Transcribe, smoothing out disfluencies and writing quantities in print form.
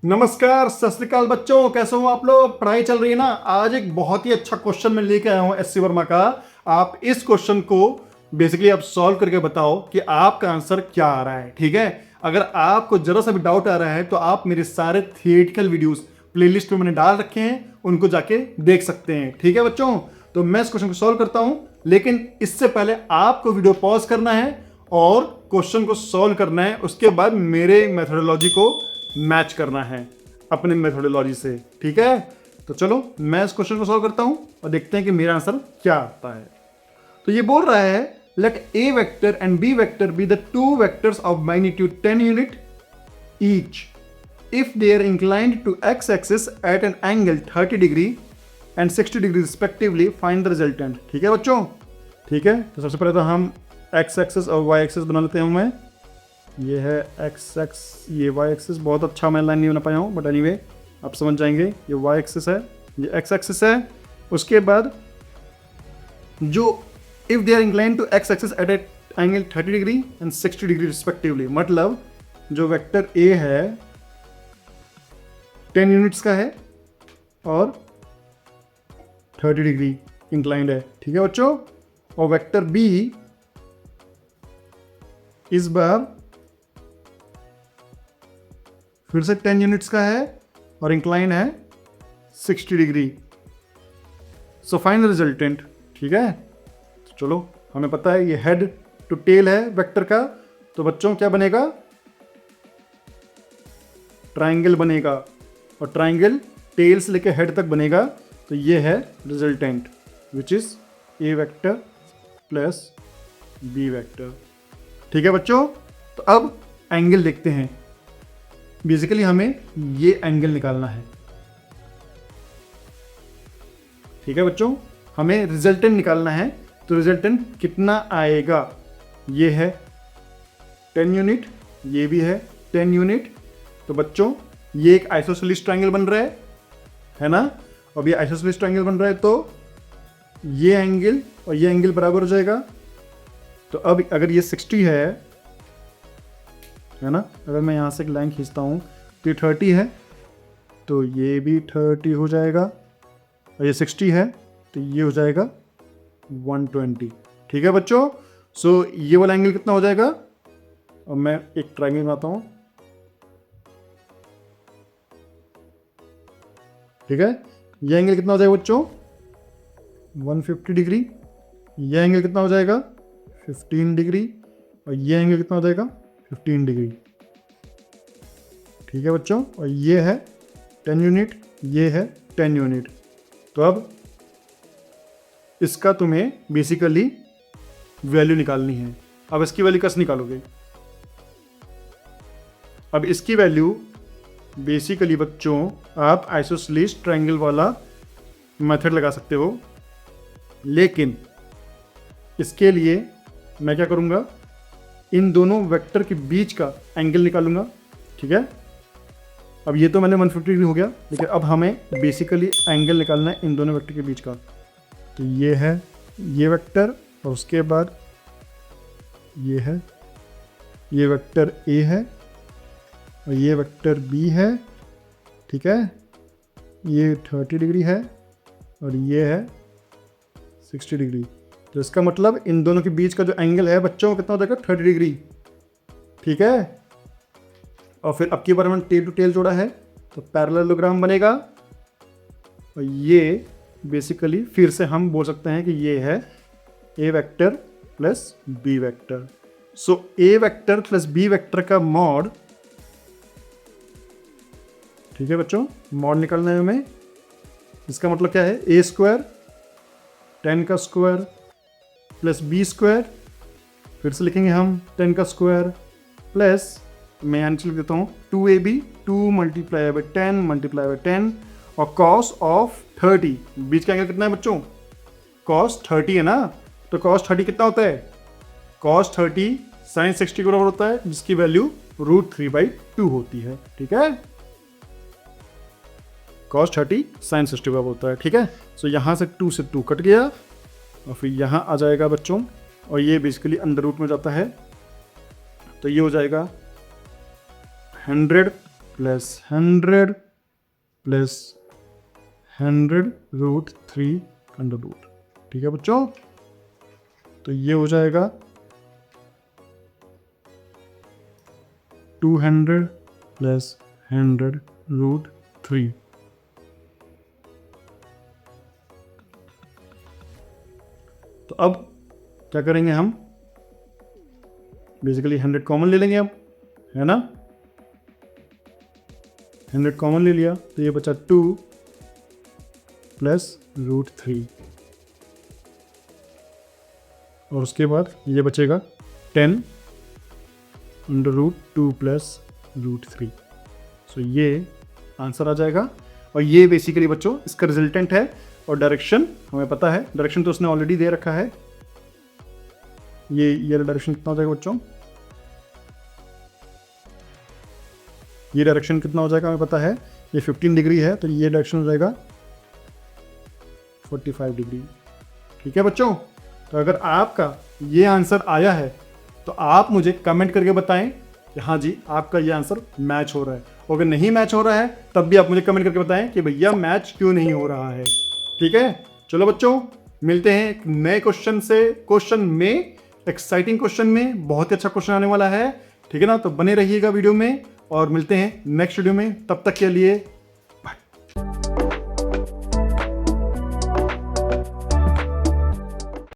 नमस्कार, सत श्री अकाल बच्चों, कैसे हो आप लोग। पढ़ाई चल रही है ना। आज एक बहुत ही अच्छा क्वेश्चन मैं लेके आया हूं एससी वर्मा का। आप इस क्वेश्चन को बेसिकली आप सॉल्व करके बताओ कि आपका आंसर क्या आ रहा है। ठीक है, अगर आपको जरा सा भी डाउट आ रहा है तो आप मेरे सारे थियोरेटिकल वीडियोस प्लेलिस्ट में मैंने डाल रखे हैं, उनको जाके देख सकते हैं। ठीक है बच्चों, तो मैं इस क्वेश्चन को सॉल्व करता हूं, लेकिन इससे पहले आपको वीडियो पॉज करना है और क्वेश्चन को सॉल्व करना है। उसके बाद मेरे मेथोडोलॉजी को मैच करना है अपने मेथोडोलॉजी से। ठीक है, तो चलो मैं इस क्वेश्चन को सॉल्व करता हूं और देखते हैं कि मेरा आंसर क्या आता है। तो ये बोल रहा है, let A vector and B vector be the two vectors of magnitude 10 unit each if they are inclined to x-axis at an angle 30 degree and 60 degree respectively, find the resultant। ठीक है बच्चों, ठीक है। तो सबसे पहले तो हम x एक्सिस और y एक्सिस बना लेते हैं। मैं ये है x एक्स, ये y एक्सिस। बहुत अच्छा मैं लाइन नहीं बना पाया हूँ, बट एनीवे आप समझ जाएंगे। ये y एक्सिस है, ये x एक्सिस है। उसके बाद जो if they are inclined to x axis at an angle 30 degree and 60 degree respectively, मतलब जो वेक्टर a है 10 यूनिट्स का है और 30 डिग्री इंक्लाइंड है। ठीक है बच्चों, और वेक्टर बी इस बार फिर से 10 यूनिट्स का है और इंक्लाइंड है 60 degree. So find the resultant. ठीक है, तो चलो, हमें पता है ये हेड टू टेल है वेक्टर का, तो बच्चों क्या बनेगा, ट्राइंगल बनेगा, और ट्राइंगल टेल से लेकर हेड तक बनेगा। तो ये है resultant, which is A vector plus B vector. ठीक है बच्चों, तो अब एंगल देखते हैं। बेसिकली हमें ये एंगल निकालना है। ठीक है बच्चों, हमें रिजल्टेंट निकालना है। तो रिजल्टेंट कितना आएगा, ये है 10 यूनिट, ये भी है 10 यूनिट। तो बच्चों ये एक आइसोसेलेस ट्रायंगल बन रहा है ना। अब ये आइसोसेलेस ट्रायंगल बन रहा है, तो ये एंगल और ये एंगल बराबर हो जाएगा। तो अब अगर ये 60 है ना, अगर मैं यहाँ से एक लाइन खींचता हूँ तो ये 30 है, तो ये भी 30 हो जाएगा, और ये 60 है तो ये हो जाएगा 120। ठीक है बच्चों, सो ये वाला एंगल कितना हो जाएगा। और मैं एक ट्रायंगल बनाता हूँ। ठीक है, ये एंगल कितना हो जाएगा बच्चों, 150 डिग्री। ये एंगल कितना हो जाएगा, 15 डिग्री, और ये एंगल कितना हो जाएगा, 15 डिग्री। ठीक है बच्चों, और ये है 10 यूनिट, ये है 10 यूनिट। तो अब इसका तुम्हें बेसिकली वैल्यू निकालनी है। अब इसकी वैल्यू कैसे निकालोगे। अब इसकी वैल्यू बेसिकली बच्चों आप आइसोसेलेस ट्रायंगल वाला मेथड लगा सकते हो, लेकिन इसके लिए मैं क्या करूंगा, इन दोनों वेक्टर के बीच का एंगल निकालूंगा। ठीक है, अब ये तो मैंने 150 डिग्री हो गया, लेकिन अब हमें बेसिकली एंगल निकालना है इन दोनों वेक्टर के बीच का। तो ये है ये वेक्टर, और उसके बाद ये है, ये वेक्टर ए है और ये वेक्टर बी है। ठीक है, ये 30 डिग्री है और ये है 60 डिग्री। तो इसका मतलब इन दोनों के बीच का जो एंगल है बच्चों कितना हो जाएगा, 30 डिग्री। ठीक है, और फिर अब की बार हमने टेल टू टेल जोड़ा है तो पैरेललोग्राम बनेगा। और ये बेसिकली फिर से हम बोल सकते हैं कि ये है ए वेक्टर प्लस बी वेक्टर। सो ए वेक्टर प्लस बी वेक्टर का मॉड, ठीक है बच्चों, मॉड निकालना है हमें। इसका मतलब क्या है, ए स्क्वायर 10 का स्क्वायर प्लस बी स्क्वायर, फिर से लिखेंगे हम 10 का स्क्वायर प्लस, मैं यहाँ लिख देता हूँ 2ab 2 multiply by 10 multiply by 10, और कॉस ऑफ 30, बीच का एंगल कितना है बच्चों, कॉस 30 है ना। तो कॉस 30 कितना होता है, कॉस 30 साइन 60 के बराबर होता है, जिसकी वैल्यू √3/2 होती है। ठीक है, कॉस 30 साइन 60 बराबर होता है। ठीक है, सो यहाँ से 2 से 2 कट गया, और फिर यहाँ आ जाएगा बच्चों, और ये बेसिकली अंडर रूट में जाता है, तो ये हो जाएगा 100 प्लस 100 प्लस 100√3 अंडर रूट। ठीक है बच्चों, तो ये हो जाएगा 200 प्लस 100√3। तो अब क्या करेंगे हम, बेसिकली 100 कॉमन ले लेंगे अब, है ना। 100 कॉमन ले लिया तो ये बचा 2 प्लस √3 और उसके बाद ये बचेगा 10 अंडर रूट 2 प्लस √3। सो ये आंसर आ जाएगा। और ये बेसिकली बच्चों इसका रिजल्टेंट है। और डायरेक्शन हमें पता है, डायरेक्शन तो उसने ऑलरेडी दे रखा है। ये डायरेक्शन कितना हो जाएगा बच्चों, ये डायरेक्शन कितना हो जाएगा हमें पता है, ये 15 डिग्री है तो ये डायरेक्शन हो जाएगा 45 डिग्री। ठीक है बच्चों, तो अगर आपका ये आंसर आया है तो आप मुझे कमेंट करके बताएं कि हाँ जी आपका ये आंसर मैच हो रहा है। और अगर नहीं मैच हो रहा है तब भी आप मुझे कमेंट करके बताएं कि भैया मैच क्यों नहीं हो रहा है। ठीक है, चलो बच्चों मिलते हैं एक नए क्वेश्चन में, एक्साइटिंग क्वेश्चन में, बहुत ही अच्छा क्वेश्चन आने वाला है। ठीक है ना, तो बने रहिएगा वीडियो में और मिलते हैं नेक्स्ट वीडियो में। तब तक के लिए